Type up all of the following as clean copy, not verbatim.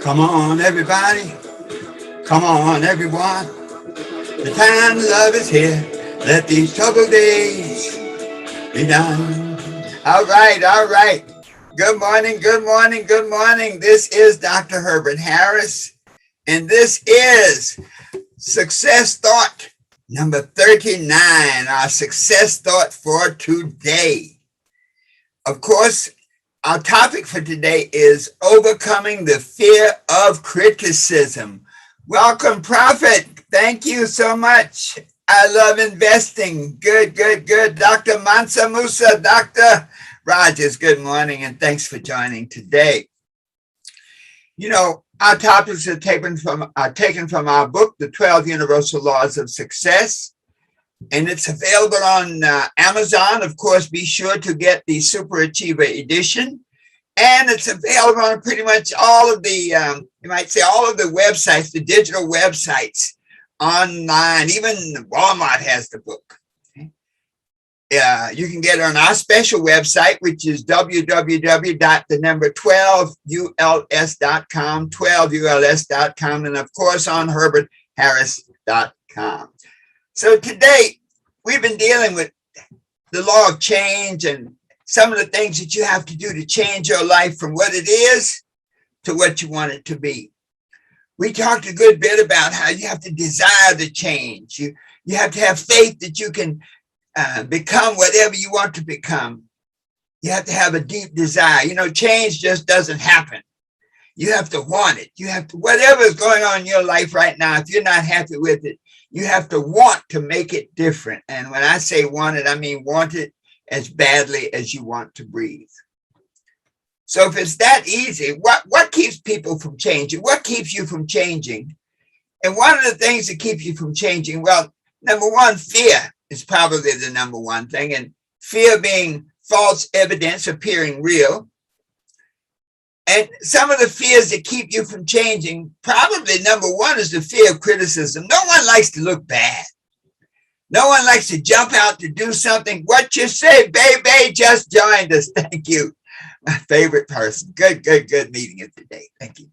Come on, everybody. Come on, everyone. The time to love is here. Let these troubled days be done. All right, all right. Good morning, good morning, good morning. This is Dr. Herbert Harris, and this is Success Thought number 39, our success thought for today. Of course, our topic for today is overcoming the fear of criticism. Welcome, Prophet. Thank you so much. I love investing. Good, good, good. Dr. Mansa Musa, Dr. Rogers, good morning, and thanks for joining today. You know, our topics are taken from our book, The 12 Universal Laws of Success, and it's available on Amazon. Of course, be sure to get the Super Achiever edition. And it's available on pretty much all of the, you might say, all of the websites, the digital websites online. Even Walmart has the book. Okay? You can get it on our special website, which is www.12uls.com, 12uls.com, and of course on herbertharris.com. So today, we've been dealing with the law of change and some of the things that you have to do to change your life from what it is to what you want it to be. We talked a good bit about how you have to desire the change. You have to have faith that you can become whatever you want to become. You have to have a deep desire. You know, change just doesn't happen. You have to want it. You have to, whatever is going on in your life right now, if you're not happy with it, you have to want to make it different. And when I say want it, I mean want it as badly as you want to breathe. So if it's that easy, what keeps people from changing? What keeps you from changing? And one of the things that keep you from changing, well, number one, fear is probably the number one thing. And fear being false evidence appearing real. And some of the fears that keep you from changing, probably number one is the fear of criticism. No one likes to look bad. No one likes to jump out to do something. What you say, baby, just joined us. Thank you. My favorite person. Good meeting you today. Thank you.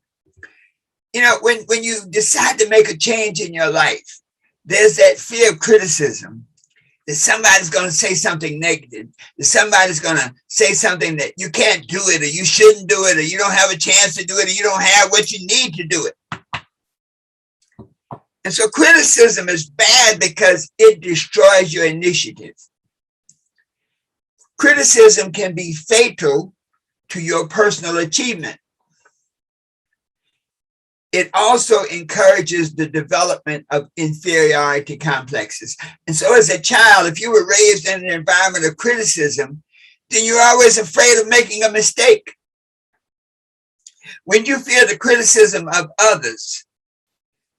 You know, when you decide to make a change in your life, there's that fear of criticism. That somebody's going to say something negative. That somebody's going to say something that you can't do it, or you shouldn't do it, or you don't have a chance to do it, or you don't have what you need to do it. And so criticism is bad because it destroys your initiative. Criticism can be fatal to your personal achievement. It also encourages the development of inferiority complexes. And so as a child, if you were raised in an environment of criticism, then you're always afraid of making a mistake. When you fear the criticism of others,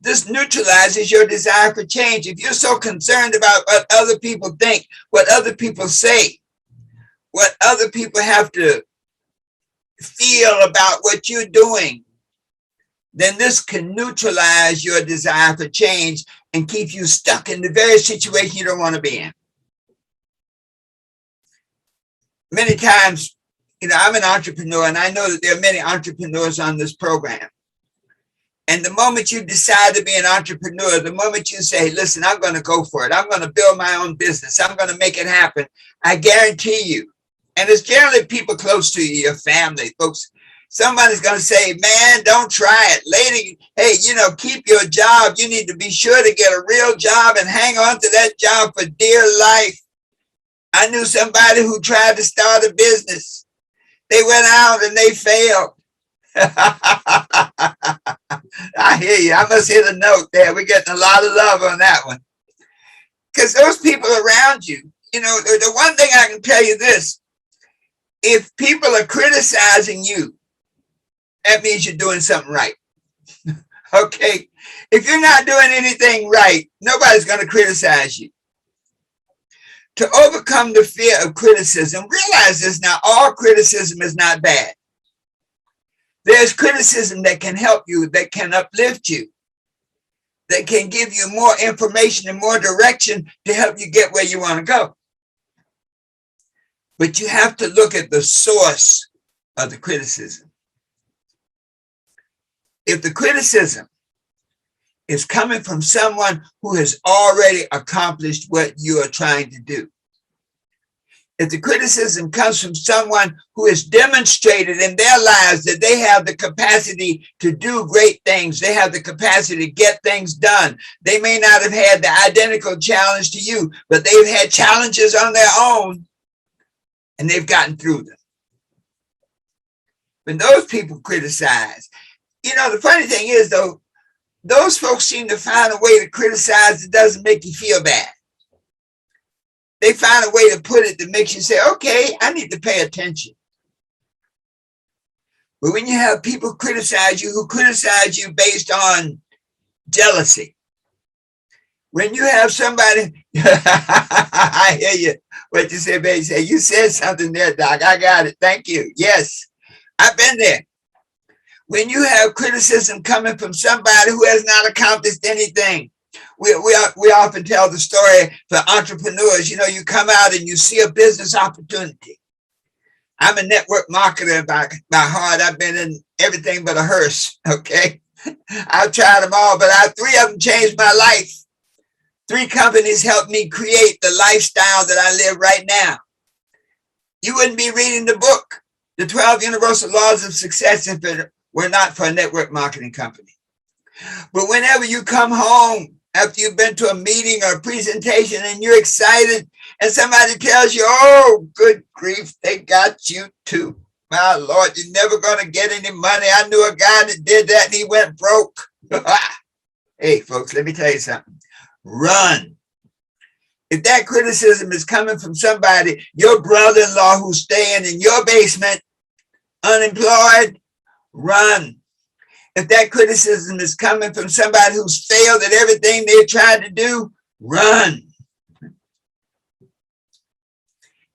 this neutralizes your desire for change. If you're so concerned about what other people think, what other people say, what other people have to feel about what you're doing, then this can neutralize your desire for change and keep you stuck in the very situation you don't want to be in. Many times, you know, I'm an entrepreneur, and I know that there are many entrepreneurs on this program. And the moment you decide to be an entrepreneur, the moment you say, listen, I'm going to go for it. I'm going to build my own business. I'm going to make it happen. I guarantee you. And it's generally people close to you, your family, folks. Somebody's going to say, man, don't try it. Lady, hey, you know, keep your job. You need to be sure to get a real job and hang on to that job for dear life. I knew somebody who tried to start a business. They went out and they failed. I hear you. I must hit a note there. We're getting a lot of love on that one. Because those people around you, you know, the one thing I can tell you this, if people are criticizing you, that means you're doing something right. Okay? If you're not doing anything right, nobody's going to criticize you. To overcome the fear of criticism, realize this now, all criticism is not bad. There's criticism that can help you, that can uplift you, that can give you more information and more direction to help you get where you want to go. But you have to look at the source of the criticism. if the criticism is coming from someone who has already accomplished what you are trying to do, if the criticism comes from someone who has demonstrated in their lives that they have the capacity to do great things, they have the capacity to get things done. They may not have had the identical challenge to you, but they've had challenges on their own and they've gotten through them. When those people criticize, the funny thing is though, those folks seem to find a way to criticize that doesn't make you feel bad. They find a way to put it that makes you say, okay, I need to pay attention. But when you have people criticize you who criticize you based on jealousy, when you have somebody, I hear you, what you said, baby, say, you said something there, Doc. I got it. Thank you. Yes, I've been there. When you have criticism coming from somebody who has not accomplished anything, we often tell the story for entrepreneurs. You come out and you see a business opportunity. I'm a network marketer by heart. I've been in everything but a hearse, okay? I've tried them all, but 3 of them changed my life. 3 companies helped me create the lifestyle that I live right now. You wouldn't be reading the book, The 12 Universal Laws of Success, if it were not for a network marketing company. But whenever you come home, after you've been to a meeting or a presentation and you're excited and somebody tells you, oh, good grief, they got you too. My Lord, you're never going to get any money. I knew a guy that did that and he went broke. Hey, folks, let me tell you something. Run. If that criticism is coming from somebody, your brother-in-law who's staying in your basement, unemployed, run. If that criticism is coming from somebody who's failed at everything they've tried to do, run.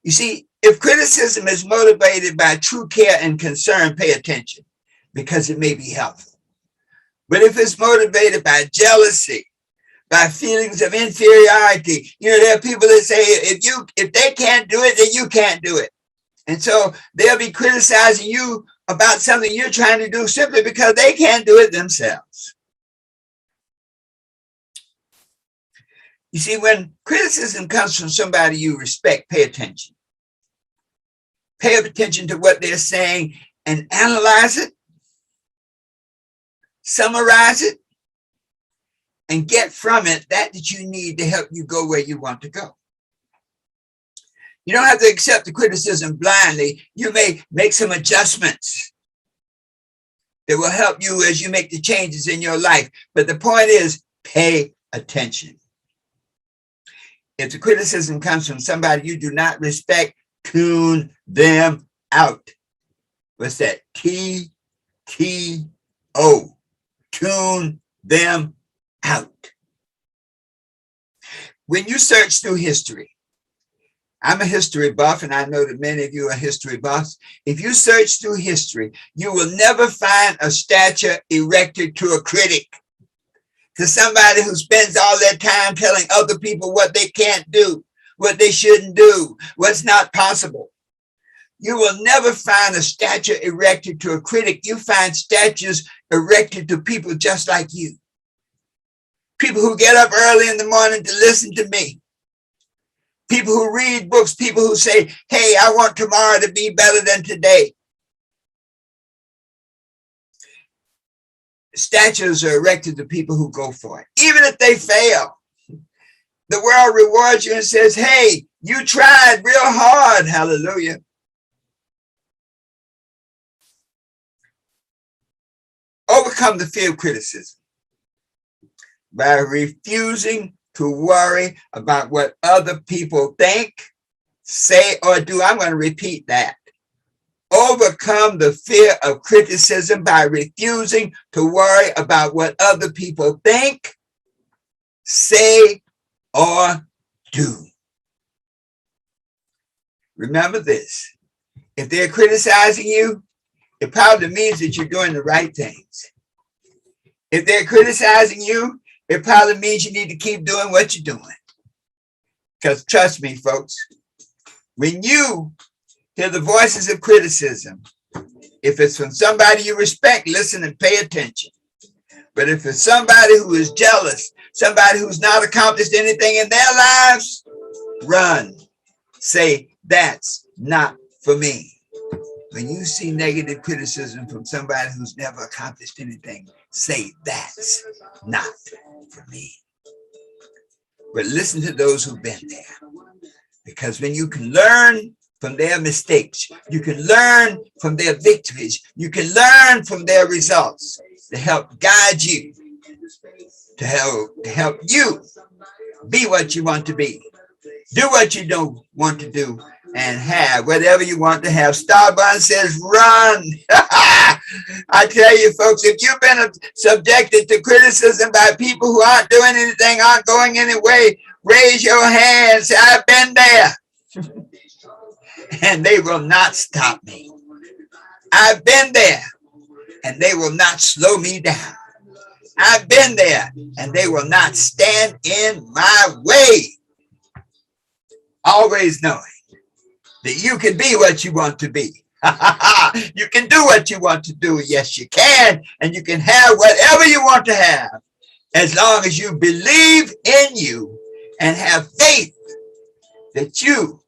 You see, if criticism is motivated by true care and concern, pay attention because it may be helpful. But if it's motivated by jealousy, by feelings of inferiority, there are people that say, if they can't do it, then you can't do it. And so they'll be criticizing you about something you're trying to do simply because they can't do it themselves. You see, when criticism comes from somebody you respect, pay attention. Pay attention to what they're saying and analyze it, summarize it, and get from it that you need to help you go where you want to go. You don't have to accept the criticism blindly. You may make some adjustments that will help you as you make the changes in your life. But the point is, pay attention. If the criticism comes from somebody you do not respect, tune them out. What's that? T-T-O. Tune them out. When you search through history, I'm a history buff, and I know that many of you are history buffs. If you search through history, you will never find a statue erected to a critic, to somebody who spends all their time telling other people what they can't do, what they shouldn't do, what's not possible. You will never find a statue erected to a critic. You find statues erected to people just like you. People who get up early in the morning to listen to me. People who read books, people who say, hey, I want tomorrow to be better than today. Statues are erected to people who go for it. Even if they fail, the world rewards you and says, hey, you tried real hard. Hallelujah. Overcome the fear of criticism by refusing to worry about what other people think, say, or do. I'm going to repeat that. Overcome the fear of criticism by refusing to worry about what other people think, say, or do. Remember this. If they're criticizing you, it probably means that you're doing the right things. If they're criticizing you, it probably means you need to keep doing what you're doing. Because trust me, folks, when you hear the voices of criticism, if it's from somebody you respect, listen and pay attention. But if it's somebody who is jealous, somebody who's not accomplished anything in their lives, run. Say, that's not for me. When you see negative criticism from somebody who's never accomplished anything, say, that's not for me. But listen to those who've been there. Because when you can learn from their mistakes, you can learn from their victories, you can learn from their results to help guide you, to help you be what you want to be, do what you don't want to do, and have whatever you want to have. Starburn says, run. I tell you, folks, if you've been subjected to criticism by people who aren't doing anything, aren't going anywhere, raise your hand. Say, I've been there. And they will not stop me. I've been there, and they will not slow me down. I've been there, and they will not stand in my way. Always knowing that you can be what you want to be. You can do what you want to do. Yes, you can. And you can have whatever you want to have, as long as you believe in you and have faith that you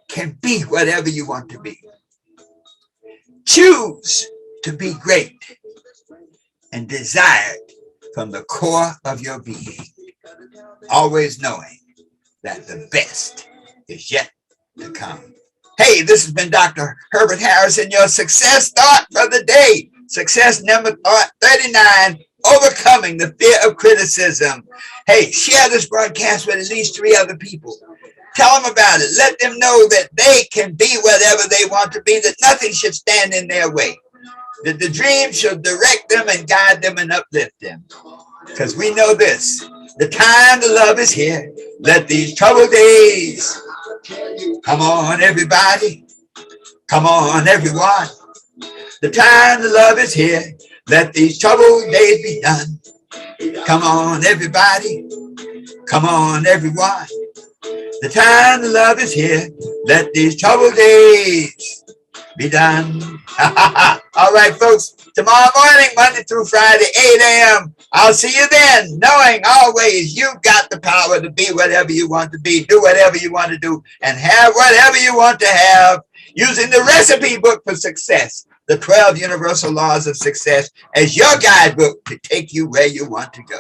can be whatever you want to be. Choose to be great and desire it from the core of your being, always knowing that the best is yet to come. Hey, this has been Dr. Herbert Harrison, your success thought for the day. Success number 39, overcoming the fear of criticism. Hey, share this broadcast with at least 3 other people. Tell them about it. Let them know that they can be whatever they want to be, that nothing should stand in their way, that the dream should direct them and guide them and uplift them. Because we know this, the time to love is here. Let these troubled days, come on, everybody. Come on, everyone. The time to love is here. Let these troubled days be done. Come on, everybody. Come on, everyone. The time to love is here. Let these troubled days be done. All right, folks. Tomorrow morning, Monday through Friday, 8 a.m. I'll see you then, knowing always you've got the power to be whatever you want to be, do whatever you want to do, and have whatever you want to have, using the recipe book for success, the 12 Universal Laws of Success, as your guidebook to take you where you want to go.